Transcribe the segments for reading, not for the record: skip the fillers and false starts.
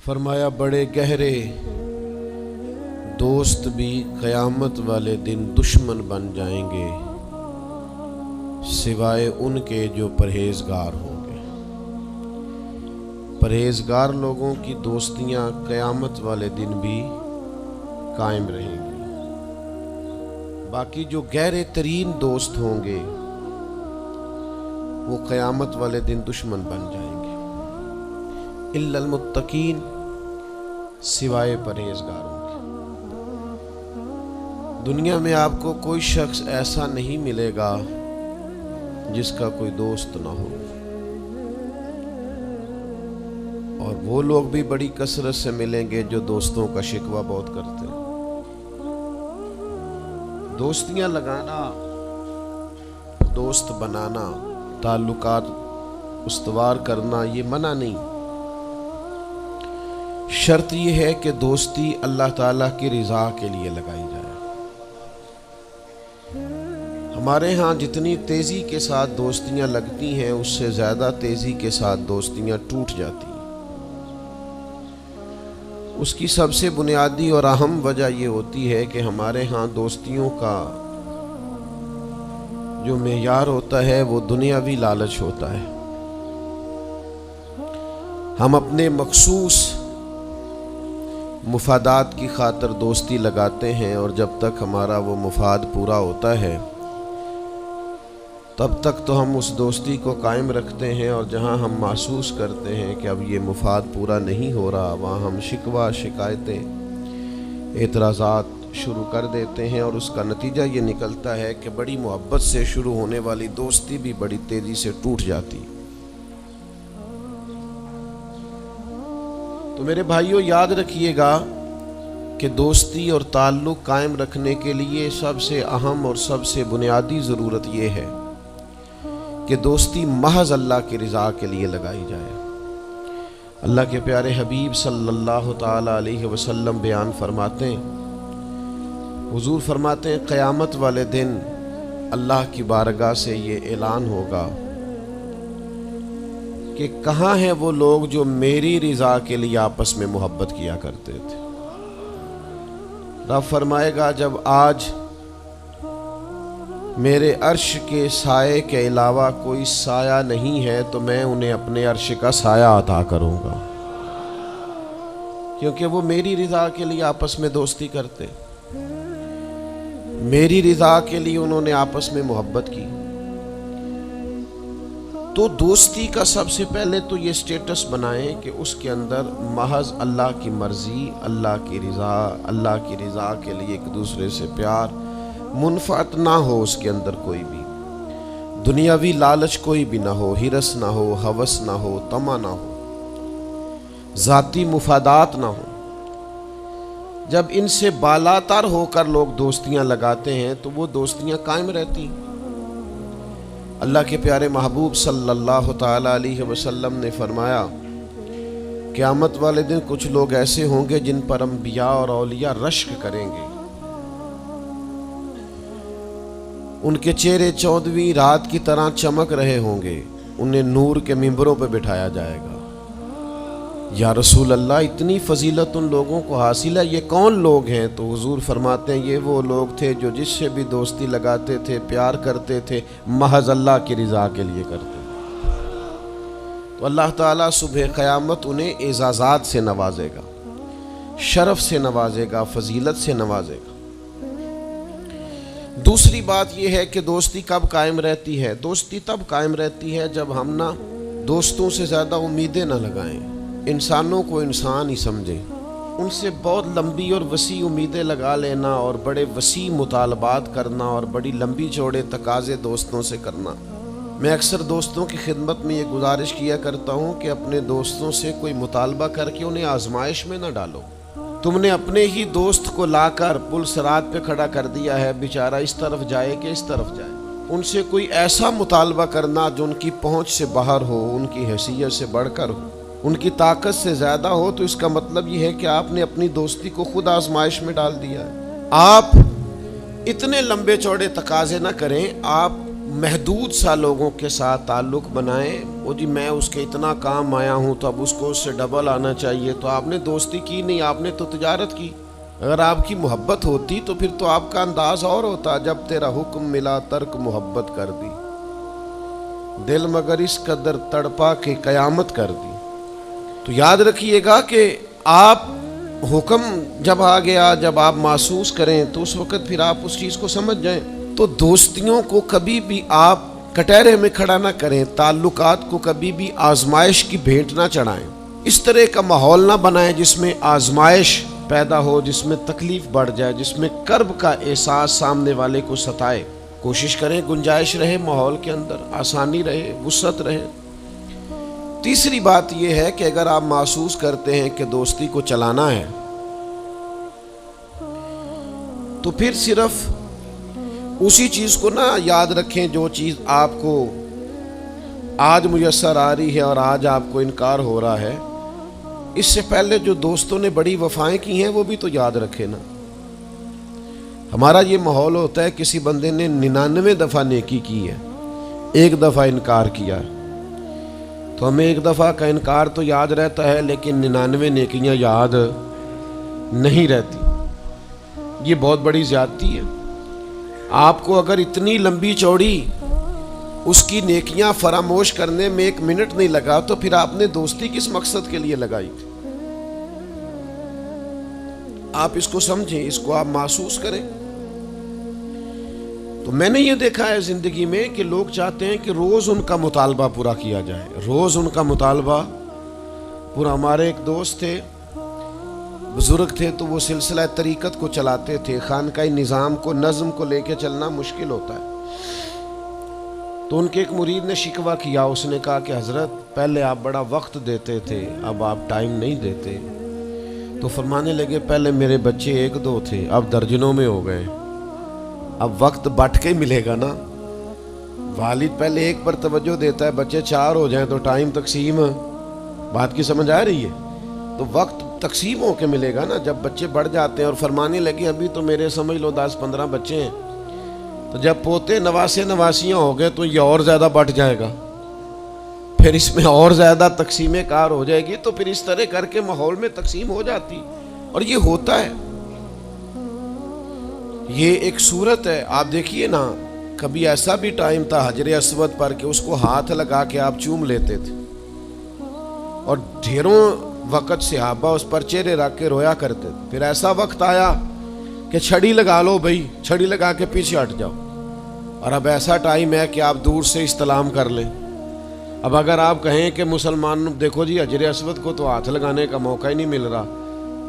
فرمایا بڑے گہرے دوست بھی قیامت والے دن دشمن بن جائیں گے سوائے ان کے جو پرہیزگار ہوں گے۔ پرہیزگار لوگوں کی دوستیاں قیامت والے دن بھی قائم رہیں گی، باقی جو گہرے ترین دوست ہوں گے وہ قیامت والے دن دشمن بن جائیں گے۔ الا المتقین، سوائے پرہیزگاروں کے۔ دنیا میں آپ کو کوئی شخص ایسا نہیں ملے گا جس کا کوئی دوست نہ ہو، اور وہ لوگ بھی بڑی کثرت سے ملیں گے جو دوستوں کا شکوہ بہت کرتے ہیں۔ دوستیاں لگانا، دوست بنانا، تعلقات استوار کرنا یہ منع نہیں، شرط یہ ہے کہ دوستی اللہ تعالیٰ کی رضا کے لیے لگائی جائے۔ ہمارے ہاں جتنی تیزی کے ساتھ دوستیاں لگتی ہیں اس سے زیادہ تیزی کے ساتھ دوستیاں ٹوٹ جاتی ہیں۔ اس کی سب سے بنیادی اور اہم وجہ یہ ہوتی ہے کہ ہمارے ہاں دوستیوں کا جو معیار ہوتا ہے وہ دنیاوی لالچ ہوتا ہے۔ ہم اپنے مخصوص مفادات کی خاطر دوستی لگاتے ہیں، اور جب تک ہمارا وہ مفاد پورا ہوتا ہے تب تک تو ہم اس دوستی کو قائم رکھتے ہیں، اور جہاں ہم محسوس کرتے ہیں کہ اب یہ مفاد پورا نہیں ہو رہا وہاں ہم شکوہ، شکایتیں، اعتراضات شروع کر دیتے ہیں، اور اس کا نتیجہ یہ نکلتا ہے کہ بڑی محبت سے شروع ہونے والی دوستی بھی بڑی تیزی سے ٹوٹ جاتی۔ تو میرے بھائیوں یاد رکھیے گا کہ دوستی اور تعلق قائم رکھنے کے لیے سب سے اہم اور سب سے بنیادی ضرورت یہ ہے کہ دوستی محض اللہ کی رضا کے لیے لگائی جائے۔ اللہ کے پیارے حبیب صلی اللہ تعالی علیہ وسلم بیان فرماتے ہیں، حضور فرماتے ہیں قیامت والے دن اللہ کی بارگاہ سے یہ اعلان ہوگا کہ کہاں ہیں وہ لوگ جو میری رضا کے لیے آپس میں محبت کیا کرتے تھے۔ رب فرمائے گا جب آج میرے عرش کے سائے کے علاوہ کوئی سایہ نہیں ہے تو میں انہیں اپنے عرش کا سایہ عطا کروں گا، کیونکہ وہ میری رضا کے لیے آپس میں دوستی کرتے، میری رضا کے لیے انہوں نے آپس میں محبت کی۔ تو دوستی کا سب سے پہلے تو یہ سٹیٹس بنائیں کہ اس کے اندر محض اللہ کی مرضی، اللہ کی رضا کے لیے ایک دوسرے سے پیار، منفعت نہ ہو اس کے اندر، کوئی بھی دنیاوی لالچ کوئی بھی نہ ہو، ہرس نہ ہو، ہوس نہ ہو، طمع نہ ہو، ذاتی مفادات نہ ہو۔ جب ان سے بالاتر ہو کر لوگ دوستیاں لگاتے ہیں تو وہ دوستیاں قائم رہتی ہیں۔ اللہ کے پیارے محبوب صلی اللہ تعالی علیہ وسلم نے فرمایا قیامت والے دن کچھ لوگ ایسے ہوں گے جن پر انبیاء اور اولیاء رشک کریں گے، ان کے چہرے 14ویں رات کی طرح چمک رہے ہوں گے، انہیں نور کے ممبروں پہ بٹھایا جائے گا۔ یا رسول اللہ اتنی فضیلت ان لوگوں کو حاصل ہے، یہ کون لوگ ہیں؟ تو حضور فرماتے ہیں یہ وہ لوگ تھے جو جس سے بھی دوستی لگاتے تھے، پیار کرتے تھے، محض اللہ کی رضا کے لیے کرتے۔ تو اللہ تعالیٰ صبح قیامت انہیں اعزازات سے نوازے گا، شرف سے نوازے گا، فضیلت سے نوازے گا۔ دوسری بات یہ ہے کہ دوستی کب قائم رہتی ہے؟ دوستی تب قائم رہتی ہے جب ہم نہ دوستوں سے زیادہ امیدیں نہ لگائیں، انسانوں کو انسان ہی سمجھیں، ان سے بہت لمبی اور وسیع امیدیں لگا لینا اور بڑے وسیع مطالبات کرنا اور بڑی لمبی چوڑے تقاضے دوستوں سے کرنا۔ میں اکثر دوستوں کی خدمت میں یہ گزارش کیا کرتا ہوں کہ اپنے دوستوں سے کوئی مطالبہ کر کے انہیں آزمائش میں نہ ڈالو۔ تم نے اپنے ہی دوست کو لا کر پل صراط پہ کھڑا کر دیا ہے، بیچارہ اس طرف جائے کہ اس طرف جائے۔ ان سے کوئی ایسا مطالبہ کرنا جو ان کی پہنچ سے باہر ہو، ان کی حیثیت سے بڑھ کر ہو، ان کی طاقت سے زیادہ ہو، تو اس کا مطلب یہ ہے کہ آپ نے اپنی دوستی کو خود آزمائش میں ڈال دیا ہے۔ آپ اتنے لمبے چوڑے تقاضے نہ کریں، آپ محدود سا لوگوں کے ساتھ تعلق بنائیں، وہ جی میں اس کے اتنا کام آیا ہوں تو اب اس کو اس سے ڈبل آنا چاہیے، تو آپ نے دوستی کی نہیں، آپ نے تو تجارت کی۔ اگر آپ کی محبت ہوتی تو پھر تو آپ کا انداز اور ہوتا، جب تیرا حکم ملا ترک محبت کر دی، دل مگر اس قدر تڑپا کہ قیامت کر دی۔ تو یاد رکھیے گا کہ آپ حکم جب آ گیا، جب آپ محسوس کریں تو اس وقت پھر آپ اس چیز کو سمجھ جائیں۔ تو دوستیوں کو کبھی بھی آپ کٹہرے میں کھڑا نہ کریں، تعلقات کو کبھی بھی آزمائش کی بھیٹ نہ چڑھائیں، اس طرح کا ماحول نہ بنائیں جس میں آزمائش پیدا ہو، جس میں تکلیف بڑھ جائے، جس میں کرب کا احساس سامنے والے کو ستائے۔ کوشش کریں گنجائش رہے ماحول کے اندر، آسانی رہے، وسعت رہے۔ تیسری بات یہ ہے کہ اگر آپ محسوس کرتے ہیں کہ دوستی کو چلانا ہے تو پھر صرف اسی چیز کو نہ یاد رکھیں جو چیز آپ کو آج میسر آ رہی ہے اور آج آپ کو انکار ہو رہا ہے۔ اس سے پہلے جو دوستوں نے بڑی وفائیں کی ہیں وہ بھی تو یاد رکھے نا۔ ہمارا یہ ماحول ہوتا ہے کسی بندے نے 99 دفعہ نیکی کی ہے، ایک دفعہ انکار کیا ہے، تو ہمیں ایک دفعہ کا انکار تو یاد رہتا ہے لیکن 99 نیکیاں یاد نہیں رہتی۔ یہ بہت بڑی زیادتی ہے۔ آپ کو اگر اتنی لمبی چوڑی اس کی نیکیاں فراموش کرنے میں 1 منٹ نہیں لگا تو پھر آپ نے دوستی کس مقصد کے لیے لگائی تھی؟ آپ اس کو سمجھیں، اس کو آپ محسوس کریں۔ تو میں نے یہ دیکھا ہے زندگی میں کہ لوگ چاہتے ہیں کہ روز ان کا مطالبہ پورا کیا جائے، روز ان کا مطالبہ پورا۔ ہمارے ایک دوست تھے، بزرگ تھے، تو وہ سلسلہ طریقت کو چلاتے تھے، خانقاہی نظام کو، نظم کو لے کے چلنا مشکل ہوتا ہے۔ تو ان کے ایک مرید نے شکوہ کیا، اس نے کہا کہ حضرت پہلے آپ بڑا وقت دیتے تھے، اب آپ ٹائم نہیں دیتے۔ تو فرمانے لگے پہلے میرے بچے 1-2 تھے، اب درجنوں میں ہو گئے، اب وقت بٹ کے ملے گا نا۔ والد پہلے ایک پر توجہ دیتا ہے، بچے 4 ہو جائیں تو ٹائم تقسیم، بات کی سمجھ آ رہی ہے؟ تو وقت تقسیم ہو کے ملے گا نا جب بچے بڑھ جاتے ہیں۔ اور فرمانے لگے ابھی تو میرے سمجھ لو 10-15 بچے ہیں، تو جب پوتے نواسے نواسیاں ہو گئے تو یہ اور زیادہ بڑھ جائے گا، پھر اس میں اور زیادہ تقسیم کار ہو جائے گی، تو پھر اس طرح کر کے ماحول میں تقسیم ہو جاتی، اور یہ ہوتا ہے۔ یہ ایک صورت ہے، آپ دیکھیے نا، کبھی ایسا بھی ٹائم تھا حجر اسود پر کہ اس کو ہاتھ لگا کے آپ چوم لیتے تھے، اور ڈھیروں وقت صحابہ اس پر چہرے رکھ کے رویا کرتے تھے۔ پھر ایسا وقت آیا کہ چھڑی لگا لو بھائی، چھڑی لگا کے پیچھے ہٹ جاؤ، اور اب ایسا ٹائم ہے کہ آپ دور سے استلام کر لیں۔ اب اگر آپ کہیں کہ مسلمان دیکھو جی حجر اسود کو تو ہاتھ لگانے کا موقع ہی نہیں مل رہا،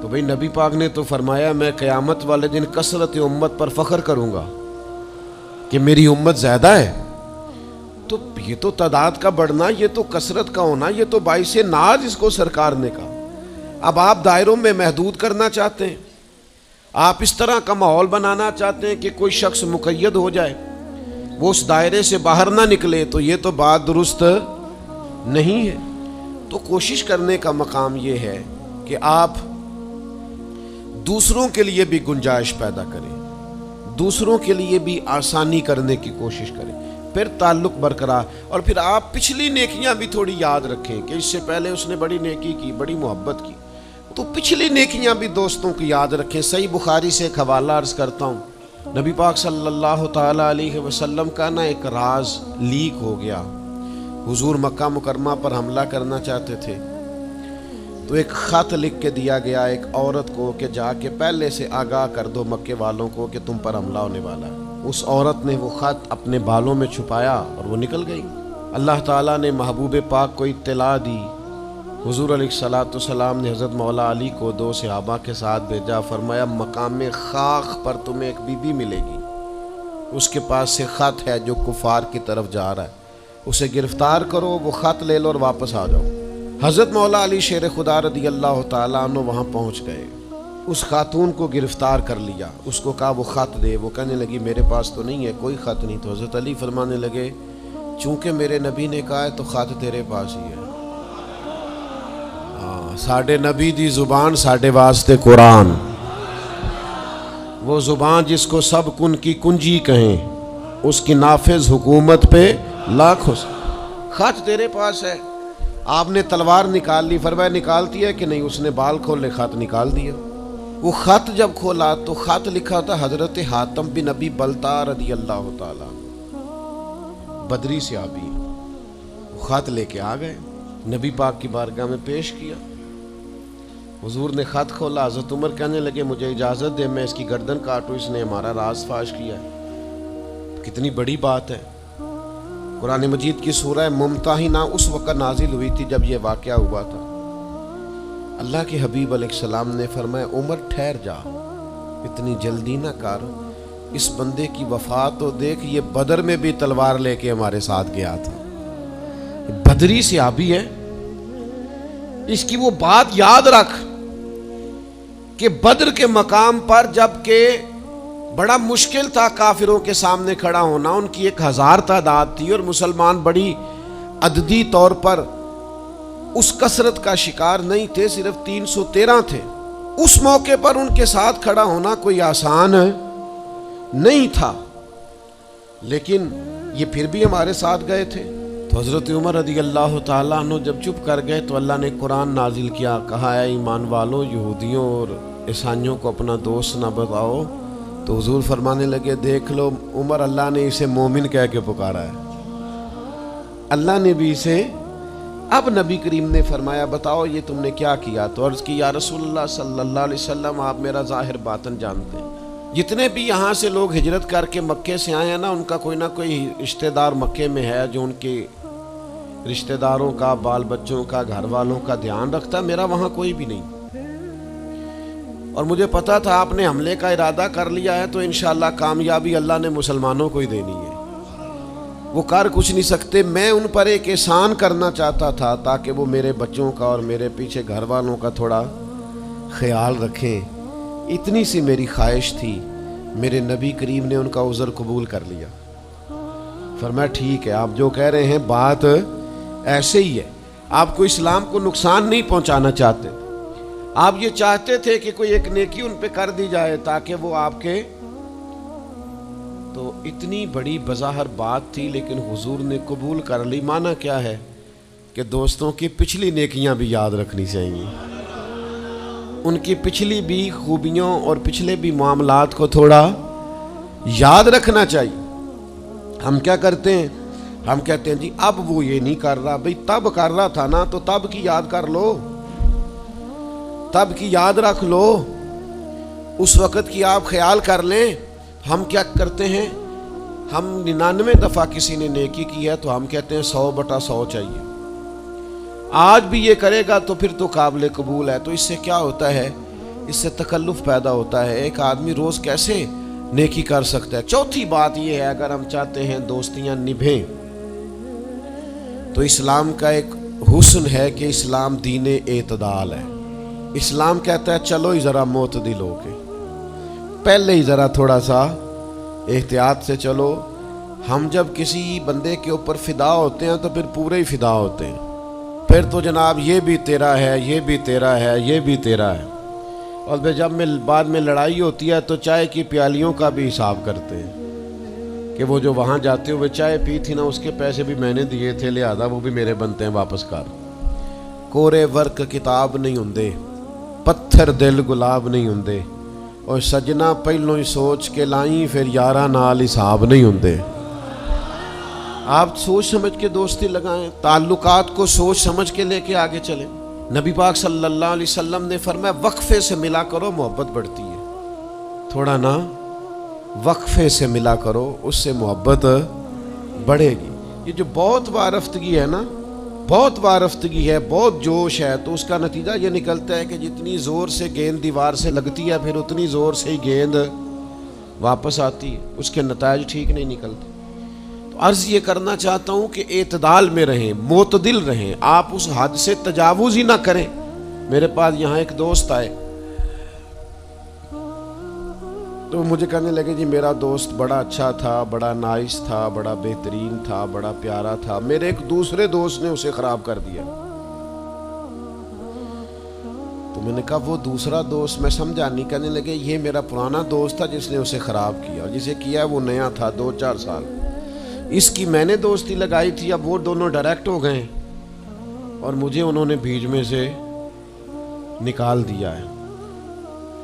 تو بھئی نبی پاک نے تو فرمایا میں قیامت والے دن کثرت امت پر فخر کروں گا کہ میری امت زیادہ ہے۔ تو یہ تو تعداد کا بڑھنا، یہ تو کثرت کا ہونا، یہ تو باعث ناز اس کو سرکار نے کہا۔ اب آپ دائروں میں محدود کرنا چاہتے ہیں، آپ اس طرح کا ماحول بنانا چاہتے ہیں کہ کوئی شخص مقید ہو جائے، وہ اس دائرے سے باہر نہ نکلے، تو یہ تو بات درست نہیں ہے۔ تو کوشش کرنے کا مقام یہ ہے کہ آپ دوسروں کے لیے بھی گنجائش پیدا کریں، دوسروں کے لیے بھی آسانی کرنے کی کوشش کریں، پھر تعلق برقرار۔ اور پھر آپ پچھلی نیکیاں بھی تھوڑی یاد رکھیں کہ اس سے پہلے اس نے بڑی نیکی کی، بڑی محبت کی، تو پچھلی نیکیاں بھی دوستوں کی یاد رکھیں۔ صحیح بخاری سے ایک حوالہ عرض کرتا ہوں، نبی پاک صلی اللہ تعالی علیہ وسلم کا نا ایک راز لیک ہو گیا۔ حضور مکہ مکرمہ پر حملہ کرنا چاہتے تھے، تو ایک خط لکھ کے دیا گیا ایک عورت کو کہ جا کے پہلے سے آگاہ کر دو مکے والوں کو کہ تم پر حملہ ہونے والا ہے۔ اس عورت نے وہ خط اپنے بالوں میں چھپایا اور وہ نکل گئی۔ اللہ تعالیٰ نے محبوب پاک کو اطلاع دی، حضور علیہ الصلوۃ والسلام نے حضرت مولا علی کو 2 صحابہ کے ساتھ بھیجا، فرمایا مقام خاک پر تمہیں ایک بی بی ملے گی، اس کے پاس سے خط ہے جو کفار کی طرف جا رہا ہے، اسے گرفتار کرو، وہ خط لے لو اور واپس آ جاؤ۔ حضرت مولا علی شیر خدا رضی اللہ تعالیٰ عنہ وہاں پہنچ گئے، اس خاتون کو گرفتار کر لیا، اس کو کہا وہ خط دے، وہ کہنے لگی میرے پاس تو نہیں ہے، کوئی خط نہیں۔ تو حضرت علی فرمانے لگے چونکہ میرے نبی نے کہا ہے تو خط تیرے پاس ہی ہے۔ ساڈے نبی دی زبان ساڈے واسطے قرآن، وہ زبان جس کو سب کن کی کنجی کہیں، اس کی نافذ حکومت پہ لاکھوں خط تیرے پاس ہے. آپ نے تلوار نکال لی, فرمایا نکالتی ہے کہ نہیں؟ اس نے بال کھولے, خط نکال دیا. وہ خط جب کھولا تو خط لکھا تھا حضرت حاتم بن نبی بلتا رضی اللہ تعالیٰ, بدری صحابی. وہ خط لے کے آ گئے, نبی پاک کی بارگاہ میں پیش کیا. حضور نے خط کھولا, حضرت عمر کہنے لگے مجھے اجازت دے میں اس کی گردن کاٹوں, اس نے ہمارا راز فاش کیا ہے. کتنی بڑی بات ہے. قرآن مجید کی سورہ ممتحنہ اس وقت نازل ہوئی تھی جب یہ واقعہ ہوا تھا. اللہ کے حبیب علیہ السلام نے فرمایا عمر ٹھہر جا, اتنی جلدی نہ کر, اس بندے کی وفات تو دیکھ, یہ بدر میں بھی تلوار لے کے ہمارے ساتھ گیا تھا, بدری صحابی ہے. اس کی وہ بات یاد رکھ کہ بدر کے مقام پر جب کہ بڑا مشکل تھا کافروں کے سامنے کھڑا ہونا, ان کی 1000 تعداد تھی اور مسلمان بڑی عددی طور پر اس کثرت کا شکار نہیں تھے, صرف 313 تھے. اس موقع پر ان کے ساتھ کھڑا ہونا کوئی آسان نہیں تھا, لیکن یہ پھر بھی ہمارے ساتھ گئے تھے. تو حضرت عمر رضی اللہ تعالیٰ عنہ جب چپ کر گئے تو اللہ نے قرآن نازل کیا, کہا اے ایمان والوں یہودیوں اور عیسائیوں کو اپنا دوست نہ بتاؤ. تو حضور فرمانے لگے دیکھ لو عمر, اللہ نے اسے مومن کہہ کے پکارا ہے, اللہ نے بھی اسے. اب نبی کریم نے فرمایا بتاؤ یہ تم نے کیا کیا؟ تو عرض کی یا رسول اللہ صلی اللہ علیہ وسلم آپ میرا ظاہر باطن جانتے ہیں. جتنے بھی یہاں سے لوگ ہجرت کر کے مکے سے آئے ہیں نا, ان کا کوئی نہ کوئی رشتہ دار مکے میں ہے جو ان کے رشتہ داروں کا, بال بچوں کا, گھر والوں کا دھیان رکھتا. میرا وہاں کوئی بھی نہیں, اور مجھے پتا تھا آپ نے حملے کا ارادہ کر لیا ہے تو انشاءاللہ کامیابی اللہ نے مسلمانوں کو ہی دینی ہے, وہ کر کچھ نہیں سکتے. میں ان پر ایک احسان کرنا چاہتا تھا تاکہ وہ میرے بچوں کا اور میرے پیچھے گھر والوں کا تھوڑا خیال رکھیں, اتنی سی میری خواہش تھی. میرے نبی کریم نے ان کا عذر قبول کر لیا. فرمایا ٹھیک ہے, آپ جو کہہ رہے ہیں بات ایسے ہی ہے, آپ کو اسلام کو نقصان نہیں پہنچانا چاہتے, آپ یہ چاہتے تھے کہ کوئی ایک نیکی ان پہ کر دی جائے تاکہ وہ آپ کے. تو اتنی بڑی بظاہر بات تھی لیکن حضور نے قبول کر لی. معنی کیا ہے کہ دوستوں کی پچھلی نیکیاں بھی یاد رکھنی چاہیے, ان کی پچھلی بھی خوبیوں اور پچھلے بھی معاملات کو تھوڑا یاد رکھنا چاہیے. ہم کیا کرتے ہیں, ہم کہتے ہیں جی اب وہ یہ نہیں کر رہا, بھئی تب کر رہا تھا نا تو تب کی یاد کر لو, تب کی یاد رکھ لو, اس وقت کی آپ خیال کر لیں. ہم کیا کرتے ہیں, ہم 99 دفعہ کسی نے نیکی کی ہے تو ہم کہتے ہیں 100/100 چاہیے, آج بھی یہ کرے گا تو پھر تو قابل قبول ہے. تو اس سے کیا ہوتا ہے, اس سے تکلف پیدا ہوتا ہے. ایک آدمی روز کیسے نیکی کر سکتا ہے؟ چوتھی بات یہ ہے, اگر ہم چاہتے ہیں دوستیاں نبھیں تو اسلام کا ایک حسن ہے کہ اسلام دین اعتدال ہے. اسلام کہتا ہے چلو ہی ذرا معتدل ہو کے, پہلے ہی ذرا تھوڑا سا احتیاط سے چلو. ہم جب کسی بندے کے اوپر فدا ہوتے ہیں تو پھر پورے ہی فدا ہوتے ہیں, پھر تو جناب یہ بھی تیرا ہے, یہ بھی تیرا ہے, یہ بھی تیرا ہے. اور پھر جب بعد میں لڑائی ہوتی ہے تو چائے کی پیالیوں کا بھی حساب کرتے ہیں کہ وہ جو وہاں جاتے ہوئے چائے پی تھی نا, اس کے پیسے بھی میں نے دیے تھے, لہذا وہ بھی میرے بنتے ہیں, واپس کر. کورے ورک کتاب نہیں ہوندے, پتھر دل گلاب نہیں ہوندے, اور سجنا پہلوں ہی سوچ کے لائیں پھر یاراں نال حساب نہیں ہوندے. آپ سوچ سمجھ کے دوستی لگائیں, تعلقات کو سوچ سمجھ کے لے کے آگے چلیں. نبی پاک صلی اللہ علیہ وسلم نے فرمایا وقفے سے ملا کرو محبت بڑھتی ہے, تھوڑا نا وقفے سے ملا کرو, اس سے محبت بڑھے گی. یہ جو بہت وارفتگی ہے نا, بہت وارفتگی ہے, بہت جوش ہے, تو اس کا نتیجہ یہ نکلتا ہے کہ جتنی زور سے گیند دیوار سے لگتی ہے پھر اتنی زور سے ہی گیند واپس آتی ہے, اس کے نتائج ٹھیک نہیں نکلتے. تو عرض یہ کرنا چاہتا ہوں کہ اعتدال میں رہیں, معتدل رہیں, آپ اس حد سے تجاوز ہی نہ کریں. میرے پاس یہاں ایک دوست آئے تو مجھے کہنے لگے جی میرا دوست بڑا اچھا تھا, بڑا نائس تھا, بڑا بہترین تھا, بڑا پیارا تھا, میرے ایک دوسرے دوست نے اسے خراب کر دیا. تو تو میں نے کہا وہ دوسرا دوست میں سمجھا نہیں. کہنے لگے یہ میرا پرانا دوست تھا جس نے اسے خراب کیا, اور جسے کیا وہ نیا تھا 2-4 سال. اس کی میں نے دوستی لگائی تھی, اب وہ دونوں ڈائریکٹ ہو گئے اور مجھے انہوں نے بیچ میں سے نکال دیا ہے.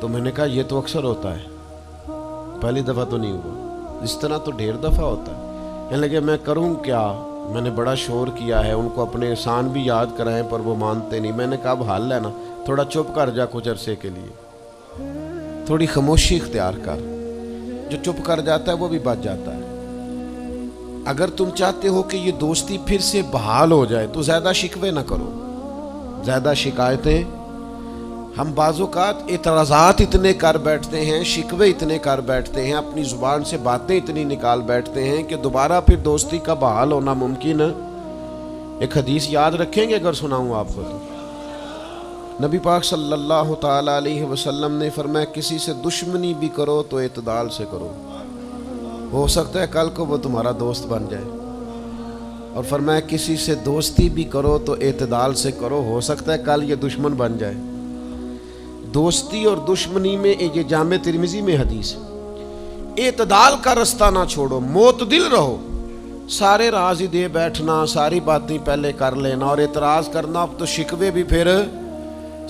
تو میں نے کہا یہ تو اکثر ہوتا ہے, پہلی دفعہ تو نہیں ہوا, اس طرح تو ڈھیر دفعہ ہوتا ہے. کہنے لگے میں کروں کیا, میں نے بڑا شور کیا ہے, ان کو اپنے احسان بھی یاد کرائیں پر وہ مانتے نہیں. میں نے کہا اب حل ہے نا, تھوڑا چپ کر جا کچھ عرصے کے لیے, تھوڑی خاموشی اختیار کر. جو چپ کر جاتا ہے وہ بھی بچ جاتا ہے. اگر تم چاہتے ہو کہ یہ دوستی پھر سے بحال ہو جائے تو زیادہ شکوے نہ کرو, زیادہ شکایتیں. ہم بعض اوقات اعتراضات اتنے کر بیٹھتے ہیں, شکوے اتنے کر بیٹھتے ہیں, اپنی زبان سے باتیں اتنی نکال بیٹھتے ہیں کہ دوبارہ پھر دوستی کا بحال ہونا ممکن ہے. ایک حدیث یاد رکھیں گے اگر سناؤں آپ کو تو. نبی پاک صلی اللہ تعالیٰ علیہ وسلم نے فرمایا کسی سے دشمنی بھی کرو تو اعتدال سے کرو, ہو سکتا ہے کل کو وہ تمہارا دوست بن جائے. اور فرمایا کسی سے دوستی بھی کرو تو اعتدال سے کرو, ہو سکتا ہے کل یہ دشمن بن جائے. دوستی اور دشمنی میں یہ جامع ترمذی میں حدیث ہے. اعتدال کا رستہ نہ چھوڑو, معتدل رہو. سارے راز ہی دے بیٹھنا, ساری باتیں پہلے کر لینا اور اعتراض کرنا, تو شکوے بھی پھر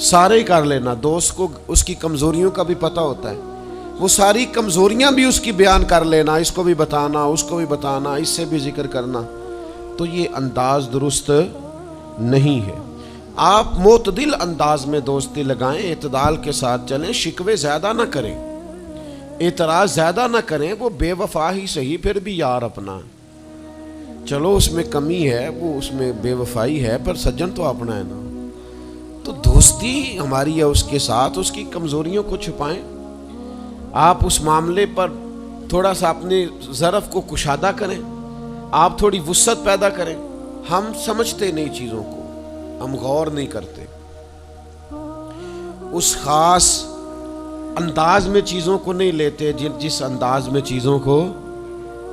سارے ہی کر لینا. دوست کو اس کی کمزوریوں کا بھی پتہ ہوتا ہے, وہ ساری کمزوریاں بھی اس کی بیان کر لینا, اس کو بھی بتانا, اس کو بھی بتانا, اس سے بھی ذکر کرنا. تو یہ انداز درست نہیں ہے. آپ معتدل انداز میں دوستی لگائیں, اعتدال کے ساتھ چلیں, شکوے زیادہ نہ کریں, اعتراض زیادہ نہ کریں. وہ بے وفا ہی صحیح, پھر بھی یار اپنا, چلو اس میں کمی ہے, وہ اس میں بے وفائی ہے, پر سجن تو اپنا ہے نا. تو دوستی ہماری ہے اس کے ساتھ, اس کی کمزوریوں کو چھپائیں. آپ اس معاملے پر تھوڑا سا اپنے ظرف کو کشادہ کریں, آپ تھوڑی وسعت پیدا کریں. ہم سمجھتے نہیں چیزوں کو, ہم غور نہیں کرتے, اس خاص انداز میں چیزوں کو نہیں لیتے جس انداز میں چیزوں کو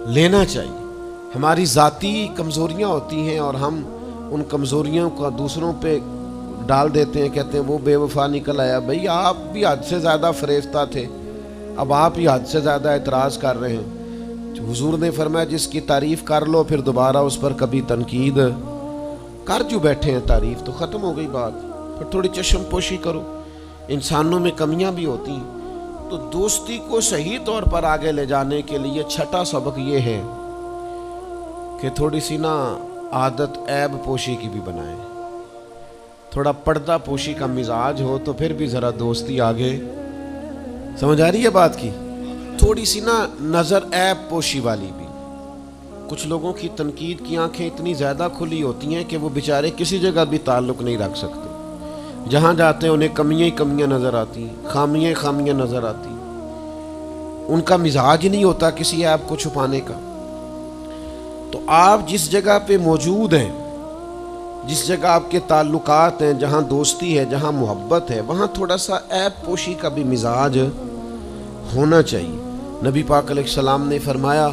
لینا چاہیے. ہماری ذاتی کمزوریاں ہوتی ہیں اور ہم ان کمزوریوں کا دوسروں پہ ڈال دیتے ہیں, کہتے ہیں وہ بے وفا نکل آیا. بھئی آپ بھی حد سے زیادہ فریفتہ تھے, اب آپ ہی حد سے زیادہ اعتراض کر رہے ہیں. حضور نے فرمایا جس کی تعریف کر لو پھر دوبارہ اس پر کبھی تنقید کر جو بیٹھے ہیں, تعریف تو ختم ہو گئی بات. پھر تھوڑی چشم پوشی کرو. انسانوں میں کمیاں بھی ہوتی ہیں. تو دوستی کو صحیح طور پر آگے لے جانے کے لیے چھٹا سبق یہ ہے کہ تھوڑی سی نا عادت عیب پوشی کی بھی بنائیں. تھوڑا پردہ پوشی کا مزاج ہو تو پھر بھی ذرا دوستی آگے. سمجھ آ رہی ہے بات کی؟ تھوڑی سی نا نظر عیب پوشی والی بھی. کچھ لوگوں کی تنقید کی آنکھیں اتنی زیادہ کھلی ہوتی ہیں کہ وہ بیچارے کسی جگہ بھی تعلق نہیں رکھ سکتے. جہاں جاتے ہیں انہیں کمیاں ہی کمیاں نظر آتی ہیں, خامیاں ہی خامیاں نظر آتی ہیں. ان کا مزاج ہی نہیں ہوتا کسی عیب کو چھپانے کا. تو آپ جس جگہ پہ موجود ہیں, جس جگہ آپ کے تعلقات ہیں, جہاں دوستی ہے, جہاں محبت ہے, وہاں تھوڑا سا عیب پوشی کا بھی مزاج ہونا چاہیے. نبی پاک علیہ السلام نے فرمایا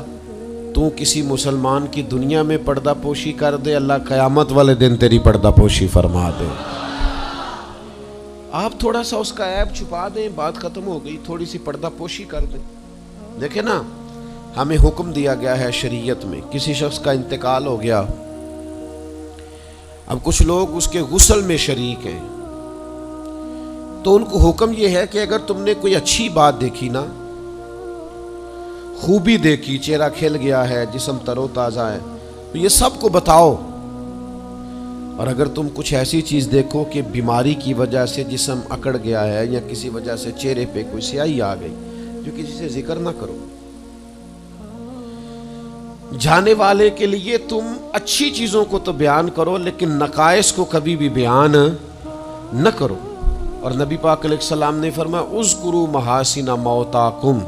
تو کسی مسلمان کی دنیا میں پردہ پوشی کر دے, اللہ قیامت والے دن تیری پردہ پوشی فرما دے. آپ تھوڑا سا اس کا عیب چھپا دیں, بات ختم ہو گئی. تھوڑی سی پردہ پوشی کر دیں. دیکھیں نا, ہمیں حکم دیا گیا ہے شریعت میں, کسی شخص کا انتقال ہو گیا, اب کچھ لوگ اس کے غسل میں شریک ہیں, تو ان کو حکم یہ ہے کہ اگر تم نے کوئی اچھی بات دیکھی نا, خوبی دیکھی, چہرہ کھل گیا ہے, جسم تر و تازہ ہے, تو یہ سب کو بتاؤ. اور اگر تم کچھ ایسی چیز دیکھو کہ بیماری کی وجہ سے جسم اکڑ گیا ہے یا کسی وجہ سے چہرے پہ کوئی سیاہی آ گئی, جو کسی سے ذکر نہ کرو. جانے والے کے لیے تم اچھی چیزوں کو تو بیان کرو, لیکن نقائص کو کبھی بھی بیان نہ کرو. اور نبی پاک علیہ السلام نے فرمایا اذکروا محاسن موتاکم,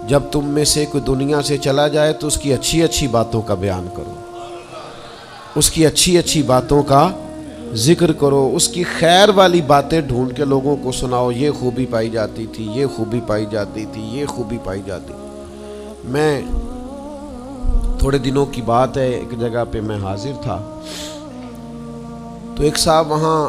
جب تم میں سے کوئی دنیا سے چلا جائے تو اس کی اچھی اچھی باتوں کا بیان کرو, اس کی اچھی اچھی باتوں کا ذکر کرو, اس کی خیر والی باتیں ڈھونڈ کے لوگوں کو سناؤ. یہ خوبی پائی جاتی تھی, یہ خوبی پائی جاتی تھی, یہ خوبی پائی جاتی. میں تھوڑے دنوں کی بات ہے, ایک جگہ پہ میں حاضر تھا, تو ایک صاحب وہاں